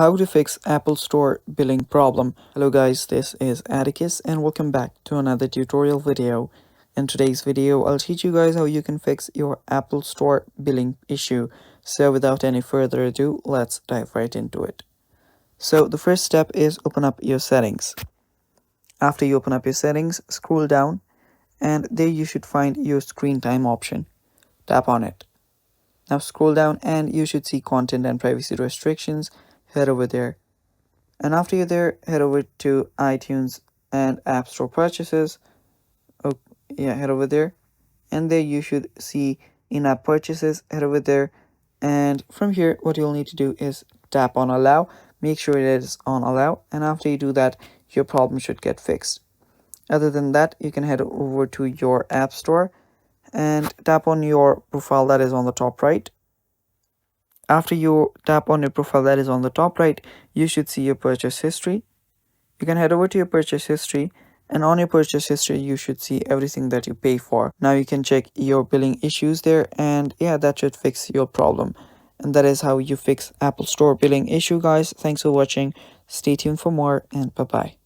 How to fix Apple Store billing problem. Hello guys, this is Atticus and welcome back to another tutorial video. In today's video, I'll teach you guys how you can fix your Apple Store billing issue. So without any further ado, let's dive right into it. So the first step is open up your settings. After you open up your settings, scroll down and there you should find your screen time option. Tap on it. Now scroll down and you should see content and privacy restrictions. Head over there. And after you're there, head over to iTunes and App Store purchases. Oh, yeah, head over there. And there you should see in-app purchases. Head over there. And from here, what you'll need to do is tap on allow. Make sure it is on allow. And after you do that, your problem should get fixed. Other than that, you can head over to your App Store and tap on your profile that is on the top right. After you tap on your profile that is on the top right, you should see your purchase history. You can head over to your purchase history, and on your purchase history, you should see everything that you pay for. Now you can check your billing issues there, and yeah, that should fix your problem. And that is how you fix Apple Store billing issue, guys. Thanks for watching. Stay tuned for more, and bye-bye.